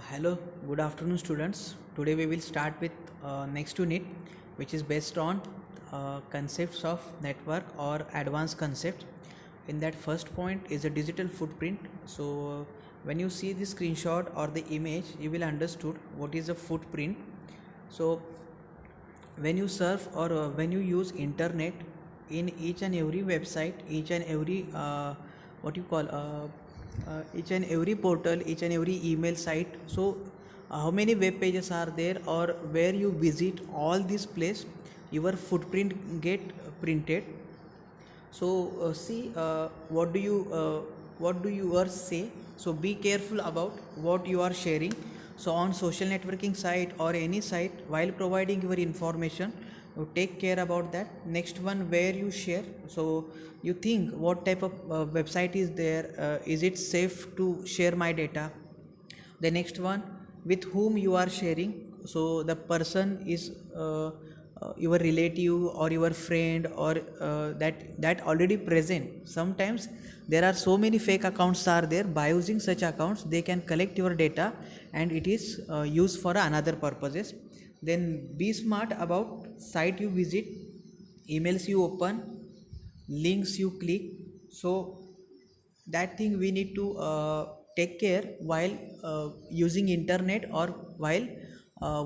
Hello, good afternoon, students. Today we will start with next unit, which is based on concepts of network or advanced concepts. In that first point is a digital footprint. So when you see the screenshot or the image, you will understood what is a footprint. So when you surf or when you use internet in each and every website, each and every what you call each and every portal, each and every email site. So how many web pages are there, or where you visit all this place, your footprint get printed. So see, what do you say? So be careful about what you are sharing. So on social networking site or any site, while providing your information, you take care about that. Next one, where you share. So you think what type of website is there, is it safe to share my data? The next one, with whom you are sharing. So the person is your relative or your friend, or that already present. Sometimes there are so many fake accounts are there. By using such accounts, they can collect your data and it is used for another purposes. Then be smart about site you visit, emails you open, links you click. So that thing we need to take care while using internet or while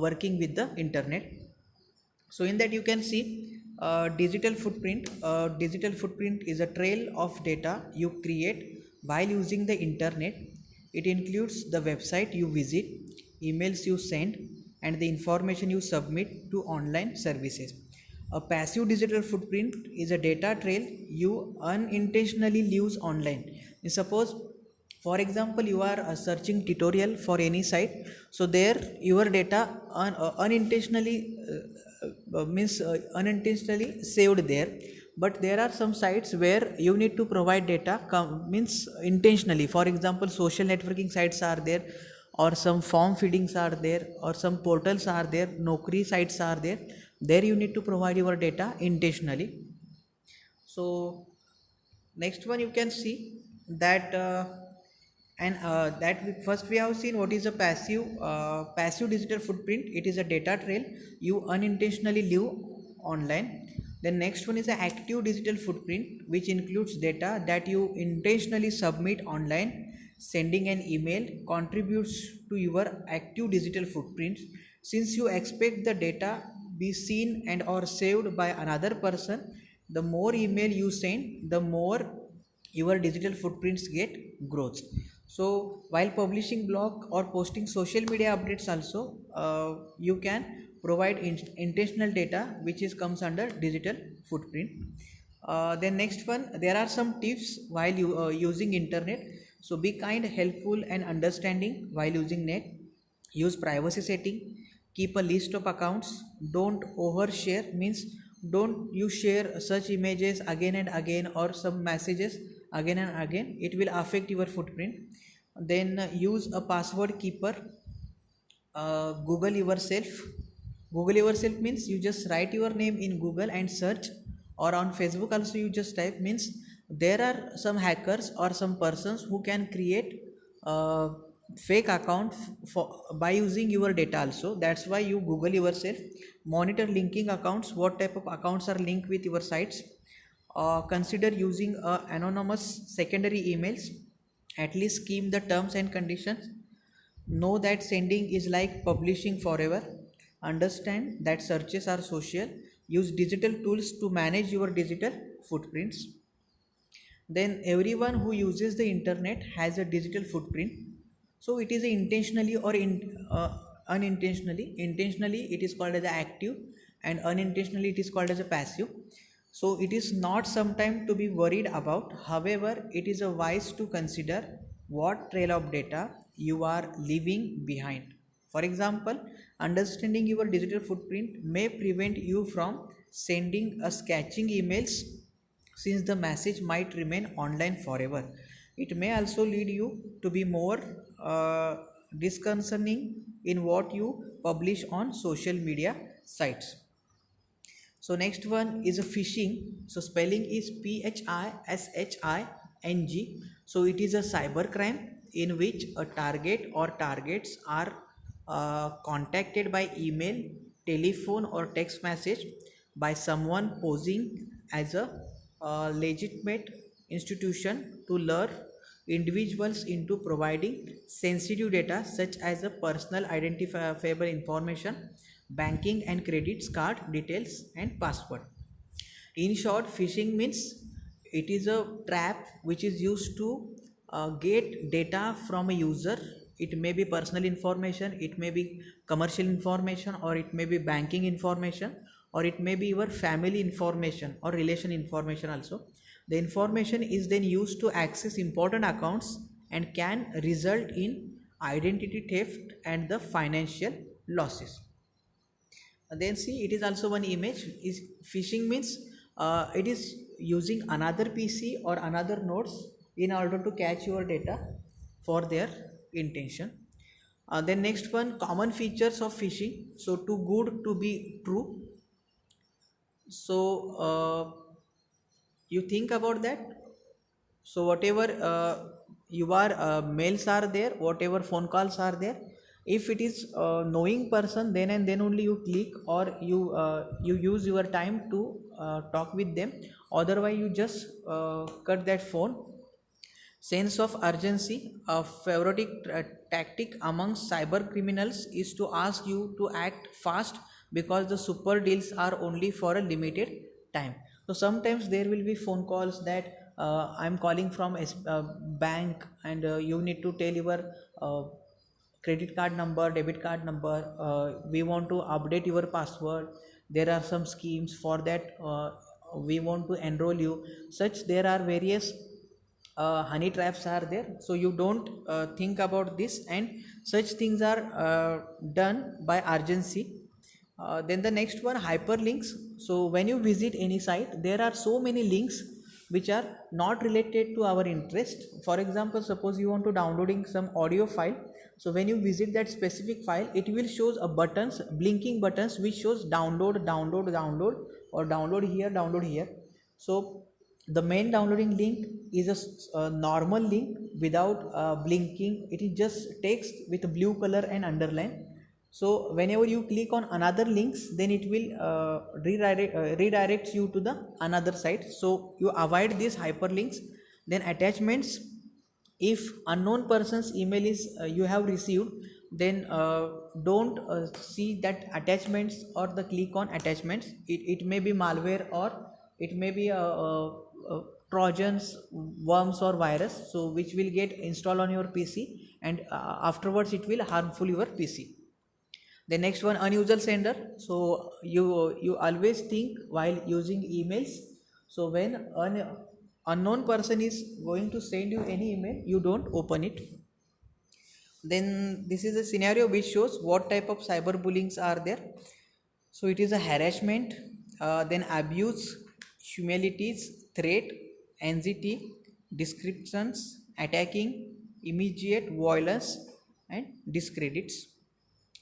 working with the internet. So in that you can see digital footprint. Digital footprint is a trail of data you create while using the internet. It includes the website you visit, emails you send, and the information you submit to online services. A passive digital footprint is a data trail you unintentionally leave online. Suppose, for example, you are searching tutorial for any site, so there your data unintentionally unintentionally saved there. But there are some sites where you need to provide data means intentionally. For example, social networking sites are there, or some form feedings are there, or some portals are there, Naukri sites are there. There you need to provide your data intentionally. So next one you can see that first we have seen what is a passive digital footprint. It is a data trail you unintentionally leave online. The next one is an active digital footprint, which includes data that you intentionally submit online. Sending an email contributes to your active digital footprint, since you expect the data be seen and or saved by another person. The more email you send, the more your digital footprints get growth. So while publishing blog or posting social media updates also, you can provide intentional data which is comes under digital footprint. Then next one, there are some tips while you using internet. So be kind, helpful and understanding while using net. Use privacy setting, keep a list of accounts, don't overshare, means don't you share such images again and again, or some messages again and again. It will affect your footprint. Then use a password keeper. Google yourself means you just write your name in Google and search, or on Facebook also you just type. Means there are some hackers or some persons who can create uh, fake account for by using your data also. That's why you Google yourself. Monitor linking accounts, what type of accounts are linked with your sites. Consider using anonymous secondary emails. At least skim the terms and conditions. Know that sending is like publishing forever. Understand that searches are social. Use digital tools to manage your digital footprints. Then everyone who uses the internet has a digital footprint. So it is intentionally or unintentionally. Intentionally it is called as a active, and unintentionally it is called as a passive. So it is not sometime to be worried about. However, it is a wise to consider what trail of data you are leaving behind. For example, understanding your digital footprint may prevent you from sending a sketching emails, since the message might remain online forever. It may also lead you to be more disconcerting in what you publish on social media sites. So next one is a phishing. So spelling is phishing. So it is a cyber crime in which a target or targets are contacted by email, telephone, or text message by someone posing as a legitimate institution to lure individuals into providing sensitive data such as a personal identifiable information, banking and credit card details, and password. In short, phishing means it is a trap which is used to get data from a user. It may be personal information, it may be commercial information, or it may be banking information, or it may be your family information or relation information also. The information is then used to access important accounts and can result in identity theft and the financial losses. Then see, it is also one image. Is phishing means it is using another PC or another nodes in order to catch your data for their intention. Then next one, common features of phishing. So too good to be true. So you think about that. So whatever your mails are there, whatever phone calls are there, if it is knowing person, then and then only you click, or you use your time to talk with them. Otherwise you just cut that phone. Sense of urgency. A favorite tactic amongst cyber criminals is to ask you to act fast because the super deals are only for a limited time. So sometimes there will be phone calls that I'm calling from a bank, and you need to tell your credit card number, debit card number, we want to update your password, there are some schemes for that, we want to enroll you. Such there are various honey traps are there, so you don't think about this, and such things are done by urgency. Then the next one, hyperlinks. So when you visit any site, there are so many links which are not related to our interest. For example, suppose you want to downloading some audio file, so when you visit that specific file, it will shows a buttons, blinking buttons, which shows download, download, download, or download here, download here. So the main downloading link is a normal link without blinking. It is just text with a blue color and underline. So whenever you click on another links, then it will redirects you to the another site. So you avoid these hyperlinks. Then attachments. If unknown person's email is you have received, then don't see that attachments or the click on attachments. It may be malware, or it may be trojans, worms, or virus, so which will get installed on your PC, and afterwards it will harmful your PC. The next one, unusual sender. So you always think while using emails, so when an unknown person is going to send you any email, you don't open it. Then this is a scenario which shows what type of cyberbullying are there. So it is a harassment, then abuse, humilities, threat, anxiety, descriptions, attacking, immediate violence, and discredits.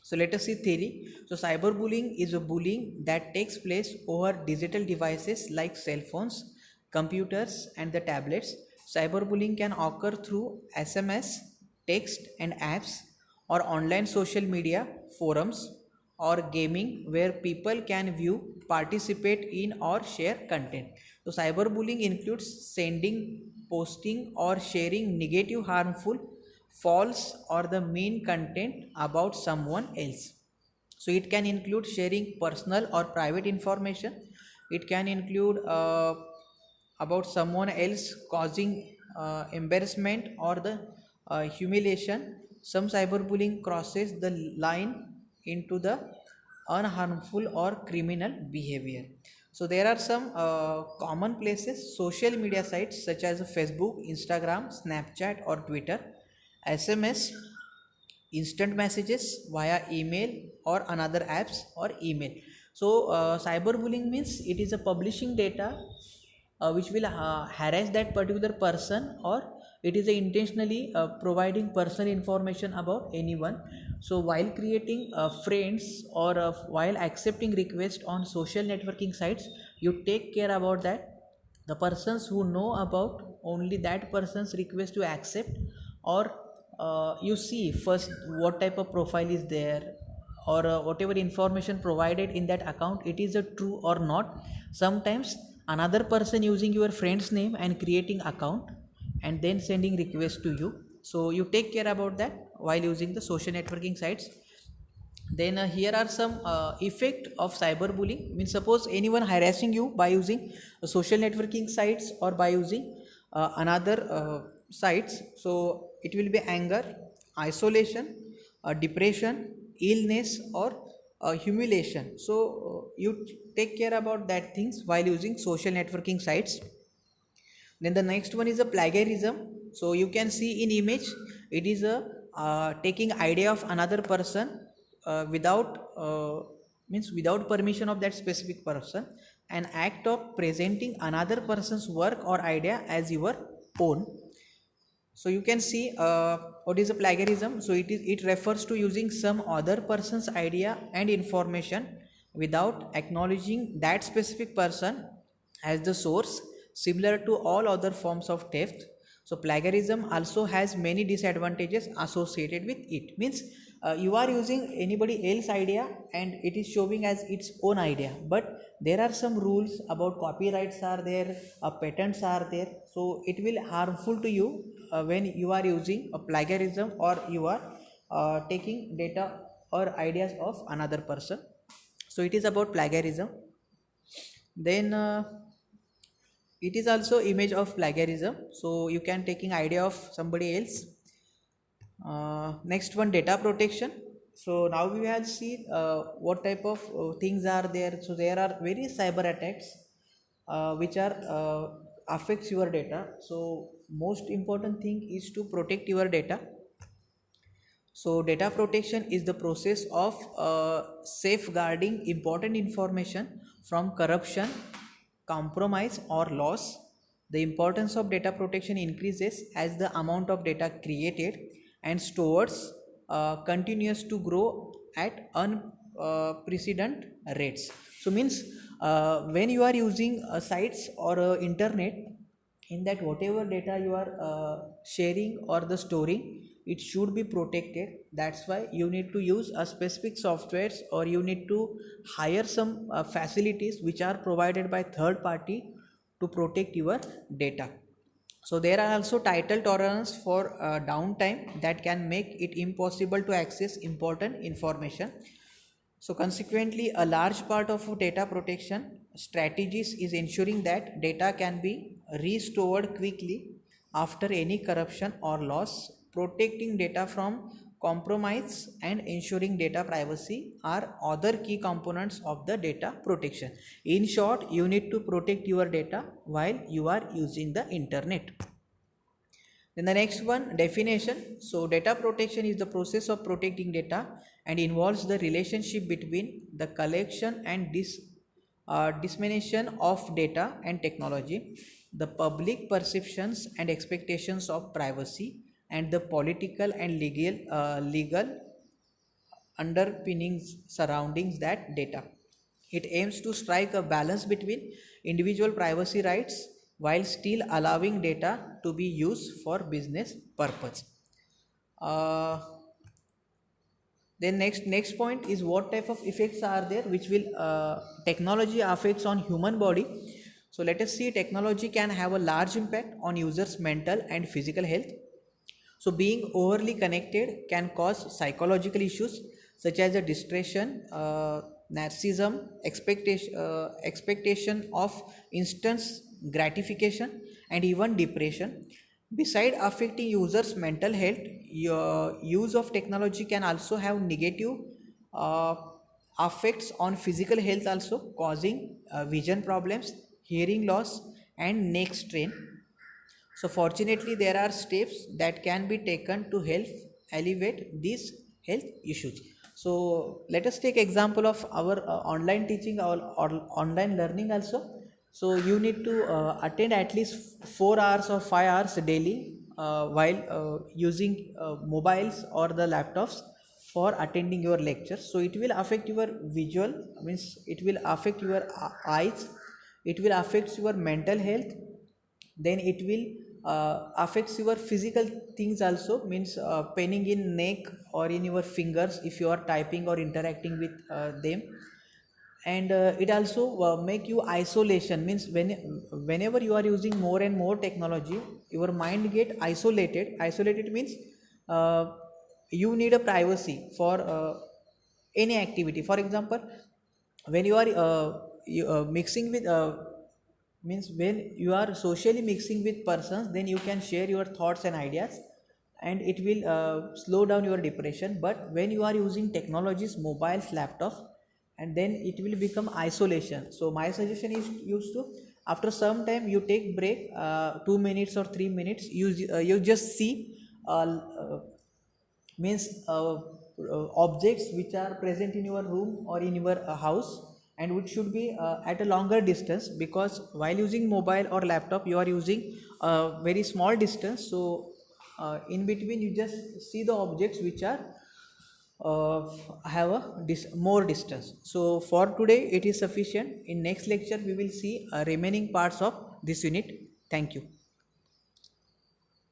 So let us see theory. So cyberbullying is a bullying that takes place over digital devices like cell phones, computers, and the tablets. Cyberbullying can occur through SMS, text, and apps, or online social media, forums, or gaming, where people can view, participate in, or share content. So cyberbullying includes sending, posting, or sharing negative, harmful, false, or the mean content about someone else. So it can include sharing personal or private information. It can include about someone else, causing embarrassment or the humiliation. Some cyberbullying crosses the line into the unharmful or criminal behavior. So there are some common places, social media sites such as Facebook, Instagram, Snapchat, or Twitter, SMS, instant messages via email or another apps or email. So cyberbullying means it is a publishing data which will harass that particular person, or it is intentionally providing personal information about anyone. So while creating friends, or while accepting requests on social networking sites, you take care about that the persons who know about only that person's request to accept, or you see first what type of profile is there, or whatever information provided in that account, it is a true or not. Sometimes another person using your friend's name and creating account and then sending request to you, so you take care about that while using the social networking sites. Then here are some effect of cyberbullying. Means suppose anyone harassing you by using social networking sites or by using another sites, so it will be anger, isolation, depression, illness, or humiliation. So you take care about that things while using social networking sites. Then the next one is a plagiarism. So you can see in image, it is a taking idea of another person without means without permission of that specific person, an act of presenting another person's work or idea as your own. So you can see what is a plagiarism. So it refers to using some other person's idea and information without acknowledging that specific person as the source, similar to all other forms of theft. So plagiarism also has many disadvantages associated with it. Means you are using anybody else's idea and it is showing as its own idea, but there are some rules about copyrights are there, patents are there. So it will harmful to you when you are using a plagiarism, or you are taking data or ideas of another person. So it is about plagiarism. Then it is also image of plagiarism, so you can taking idea of somebody else. Next one, data protection. So now we have seen what type of things are there. So there are various cyber attacks which are affects your data. So most important thing is to protect your data. So data protection is the process of safeguarding important information from corruption, compromise, or loss. The importance of data protection increases as the amount of data created and stored continues to grow at unprecedented rates. So means when you are using sites or internet, in that whatever data you are sharing or the storing, it should be protected. That's why you need to use a specific softwares, or you need to hire some facilities which are provided by third party to protect your data. So there are also title tolerance for downtime that can make it impossible to access important information. So consequently, a large part of data protection strategies is ensuring that data can be restored quickly after any corruption or loss. Protecting data from compromise and ensuring data privacy are other key components of the data protection. In short, you need to protect your data while you are using the internet. Then the next one, definition. So data protection is the process of protecting data and involves the relationship between the collection and dissemination of data and technology, the public perceptions and expectations of privacy, and the political and legal underpinnings surrounding that data. It aims to strike a balance between individual privacy rights while still allowing data to be used for business purpose. Uh, then next point is what type of effects are there which will technology affects on human body. So let us see, technology can have a large impact on users mental and physical health. So being overly connected can cause psychological issues such as a distraction, narcissism, expectation of instant gratification, and even depression. Beside affecting users' mental health, your use of technology can also have negative uh, effects on physical health, also causing vision problems, hearing loss, and neck strain. So fortunately, there are steps that can be taken to help alleviate these health issues. So let us take example of our online teaching or online learning also. So you need to attend at least 4 hours or 5 hours daily while using mobiles or the laptops for attending your lectures. So it will affect your visual, means it will affect your eyes, it will affect your mental health, then it will affects your physical things also, means paining in neck or in your fingers if you are typing or interacting with them. And it also make you isolation, means whenever you are using more and more technology, your mind get isolated means uh, you need a privacy for any activity. For example, when you are mixing with means when you are socially mixing with persons, then you can share your thoughts and ideas, and it will slow down your depression. But when you are using technologies, mobiles, laptops, and then it will become isolation. So my suggestion is used to, after some time you take break, 2 minutes or 3 minutes, you just see means objects which are present in your room or in your house, and which should be at a longer distance, because while using mobile or laptop you are using a very small distance. So in between you just see the objects which are have a more distance. So for today it is sufficient. In next lecture we will see remaining parts of this unit. Thank you.